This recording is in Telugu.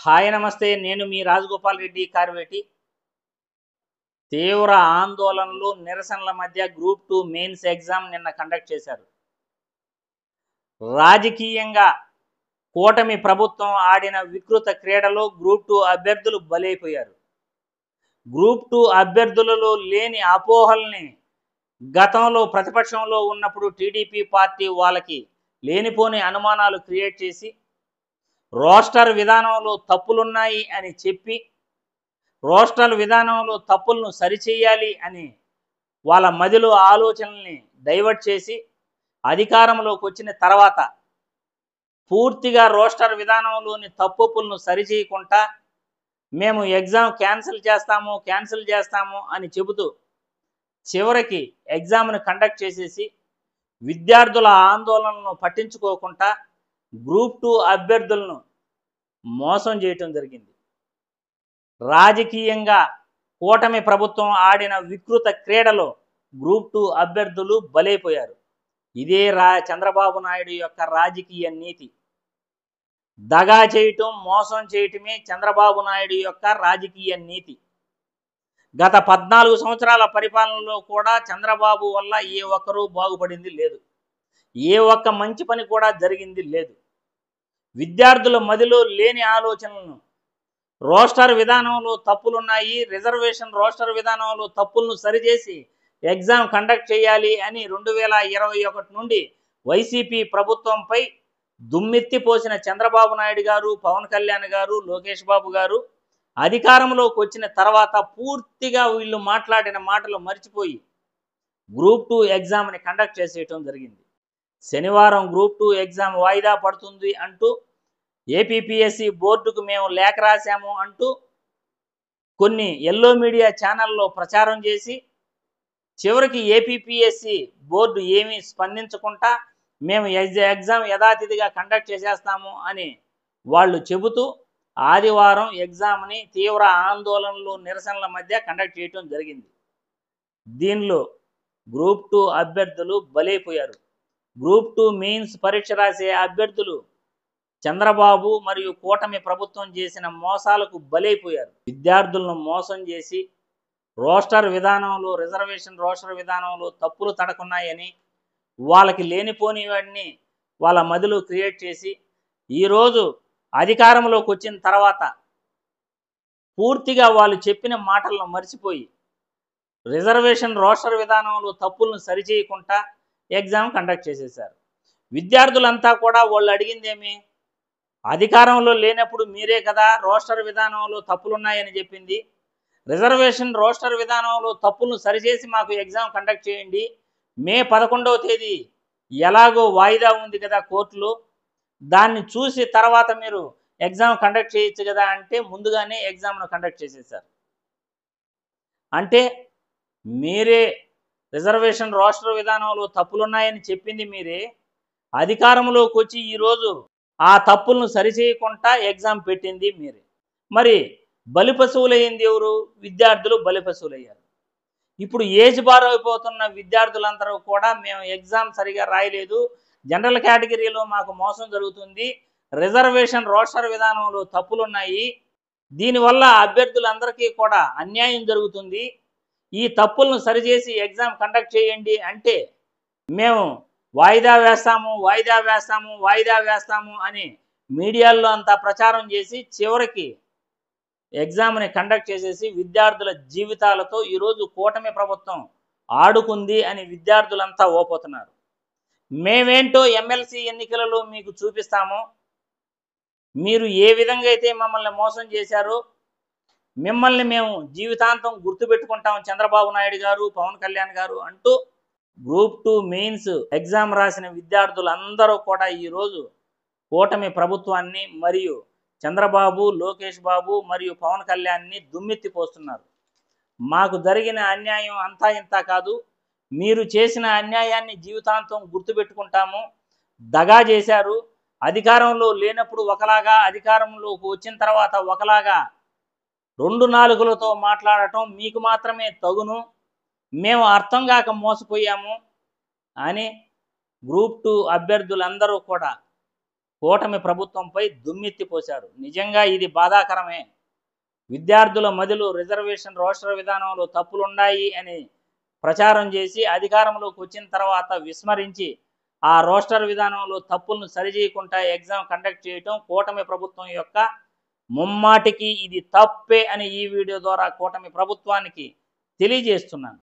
హాయ్ నమస్తే. నేను మీ రాజగోపాల్ రెడ్డి కార్వేటి. తీవ్ర ఆందోళనలు, నిరసనల మధ్య గ్రూప్ 2 మెయిన్స్ ఎగ్జామ్ నిన్న కండక్ట్ చేశారు. రాజకీయంగా కూటమి ప్రభుత్వం ఆడిన వికృత క్రీడలో గ్రూప్ 2 అభ్యర్థులు బలైపోయారు. గ్రూప్ 2 అభ్యర్థులలో లేని అపోహల్ని గతంలో ప్రతిపక్షంలో ఉన్నప్పుడు టీడీపీ పార్టీ వాళ్ళకి లేనిపోని అనుమానాలు క్రియేట్ చేసి రోస్టర్ విధానంలో తప్పులున్నాయి అని చెప్పి రోస్టర్ విధానంలో తప్పులను సరిచేయాలి అని వాళ్ళ మదిలో ఆలోచనల్ని డైవర్ట్ చేసి అధికారంలోకి వచ్చిన తర్వాత పూర్తిగా రోస్టర్ విధానంలోని తప్పులను సరిచేయకుండా మేము ఎగ్జామ్ క్యాన్సిల్ చేస్తాము అని చెబుతూ చివరికి ఎగ్జామ్ను కండక్ట్ చేసేసి విద్యార్థుల ఆందోళనలను పట్టించుకోకుండా గ్రూప్ 2 అభ్యర్థులను మోసం చేయటం జరిగింది. రాజకీయంగా కూటమి ప్రభుత్వం ఆడిన వికృత క్రీడలో గ్రూప్ 2 అభ్యర్థులు బలైపోయారు. ఇదే చంద్రబాబు నాయుడు యొక్క రాజకీయ నీతి. దగా చేయటం, మోసం చేయటమే చంద్రబాబు నాయుడు యొక్క రాజకీయ నీతి. గత 14 సంవత్సరాల పరిపాలనలో కూడా చంద్రబాబు వల్ల ఏ ఒక్కరూ బాగుపడింది లేదు. ఏ ఒక్క మంచి పని కూడా జరిగింది లేదు. విద్యార్థుల మదిలో లేని ఆలోచనలను రోస్టర్ విధానంలో తప్పులున్నాయి, రిజర్వేషన్ రోస్టర్ విధానంలో తప్పులను సరిచేసి ఎగ్జామ్ కండక్ట్ చేయాలి అని 2021 నుండి వైసీపీ ప్రభుత్వంపై దుమ్మెత్తి పోసిన చంద్రబాబు నాయుడు గారు, పవన్ కళ్యాణ్ గారు, లోకేష్ బాబు గారు అధికారంలోకి వచ్చిన తర్వాత పూర్తిగా వీళ్ళు మాట్లాడిన మాటలు మర్చిపోయి గ్రూప్ 2 ఎగ్జామ్ని కండక్ట్ చేసేయటం జరిగింది. శనివారం గ్రూప్ 2 ఎగ్జామ్ వాయిదా పడుతుంది అంటూ ఏపీపీఎస్సీ బోర్డుకు మేము లేఖ రాశాము అంటూ కొన్ని ఎల్లో మీడియా ఛానల్లో ప్రచారం చేసి చివరికి ఏపీపీఎస్సీ బోర్డు ఏమీ స్పందించకుండా మేము ఎగ్జామ్ యథాతిథిగా కండక్ట్ చేసేస్తాము అని వాళ్ళు చెబుతూ ఆదివారం ఎగ్జామ్ని తీవ్ర ఆందోళనలు, నిరసనల మధ్య కండక్ట్ చేయటం జరిగింది. దీనిలో గ్రూప్ 2 అభ్యర్థులు బలైపోయారు. గ్రూప్ 2 మెయిన్స్ పరీక్ష రాసే అభ్యర్థులు చంద్రబాబు మరియు కూటమి ప్రభుత్వం చేసిన మోసాలకు బలైపోయారు. విద్యార్థులను మోసం చేసి రోస్టర్ విధానంలో రిజర్వేషన్ రోస్టర్ విధానంలో తప్పులు తడకున్నాయని వాళ్ళకి లేనిపోనివన్నీ వాళ్ళ మదిలో క్రియేట్ చేసి ఈరోజు అధికారంలోకి వచ్చిన తర్వాత పూర్తిగా వాళ్ళు చెప్పిన మాటలను మర్చిపోయి రిజర్వేషన్ రోస్టర్ విధానంలో తప్పులను సరిచేయకుండా ఎగ్జామ్ కండక్ట్ చేసేశారు. విద్యార్థులంతా కూడా వాళ్ళు అడిగిందేమి, అధికారంలో లేనప్పుడు మీరే కదా రోస్టర్ విధానంలో తప్పులున్నాయని చెప్పింది, రిజర్వేషన్ రోస్టర్ విధానంలో తప్పులను సరిచేసి మాకు ఎగ్జామ్ కండక్ట్ చేయండి, మే 11వ తేదీ ఎలాగో వాయిదా ఉంది కదా కోర్టులో, దాన్ని చూసి తర్వాత మీరు ఎగ్జామ్ కండక్ట్ చేయొచ్చు కదా అంటే ముందుగానే ఎగ్జామ్ను కండక్ట్ చేసేసారు. అంటే మీరే రిజర్వేషన్ రోస్టర్ విధానంలో తప్పులున్నాయని చెప్పింది మీరే, అధికారంలోకి వచ్చి ఈరోజు ఆ తప్పులను సరిచేయకుండా ఎగ్జామ్ పెట్టింది మీరే. మరి బలిపశువులయ్యింది ఎవరు? విద్యార్థులు బలిపశువులయ్యారు. ఇప్పుడు ఏజ్ బార్ అయిపోతున్న విద్యార్థులందరూ కూడా మేము ఎగ్జామ్ సరిగా రాయలేదు, జనరల్ కేటగిరీలో మాకు మోసం జరుగుతుంది, రిజర్వేషన్ రోస్టర్ విధానంలో తప్పులున్నాయి, దీనివల్ల అభ్యర్థులందరికీ కూడా అన్యాయం జరుగుతుంది, ఈ తప్పులను సరిచేసి ఎగ్జామ్ కండక్ట్ చేయండి అంటే మేము వాయిదా వేస్తాము అని మీడియాల్లో అంతా ప్రచారం చేసి చివరికి ఎగ్జామ్ని కండక్ట్ చేసేసి విద్యార్థుల జీవితాలతో ఈరోజు కూటమి ప్రభుత్వం ఆడుకుంది అని విద్యార్థులంతా ఓపోతున్నారు. మేమేంటో ఎమ్మెల్సీ ఎన్నికలలో మీకు చూపిస్తాము, మీరు ఏ విధంగా అయితే మమ్మల్ని మోసం చేశారో మిమ్మల్ని మేము జీవితాంతం గుర్తుపెట్టుకుంటాం చంద్రబాబు నాయుడు గారు, పవన్ కళ్యాణ్ గారు అంటూ గ్రూప్ 2 మెయిన్స్ ఎగ్జామ్ రాసిన విద్యార్థులందరూ కూడా ఈరోజు కూటమి ప్రభుత్వాన్ని మరియు చంద్రబాబు, లోకేష్ బాబు మరియు పవన్ కళ్యాణ్ని దుమ్మెత్తిపోస్తున్నారు. మాకు జరిగిన అన్యాయం అంతా ఇంత కాదు, మీరు చేసిన అన్యాయాన్ని జీవితాంతం గుర్తుపెట్టుకుంటాము, దగా చేశారు, అధికారంలో లేనప్పుడు ఒకలాగా అధికారంలోకి వచ్చిన తర్వాత ఒకలాగా 2 నాలుకలతో మాట్లాడటం మీకు మాత్రమే తగును, మేము అర్థం కాక మోసపోయాము అని గ్రూప్ 2 అభ్యర్థులందరూ కూడా కూటమి ప్రభుత్వంపై దుమ్మెత్తిపోశారు. నిజంగా ఇది బాధాకరమే. విద్యార్థుల మదిలో రిజర్వేషన్ రోస్టర్ విధానంలో తప్పులున్నాయి అని ప్రచారం చేసి అధికారంలోకి వచ్చిన తర్వాత విస్మరించి ఆ రోస్టర్ విధానంలో తప్పులను సరిచేయకుండా ఎగ్జామ్ కండక్ట్ చేయటం కూటమి ప్రభుత్వం యొక్క ముమ్మాటికి ఇది తప్పే అని ఈ వీడియో ద్వారా కూటమి ప్రభుత్వానికి తెలియజేస్తున్నాను.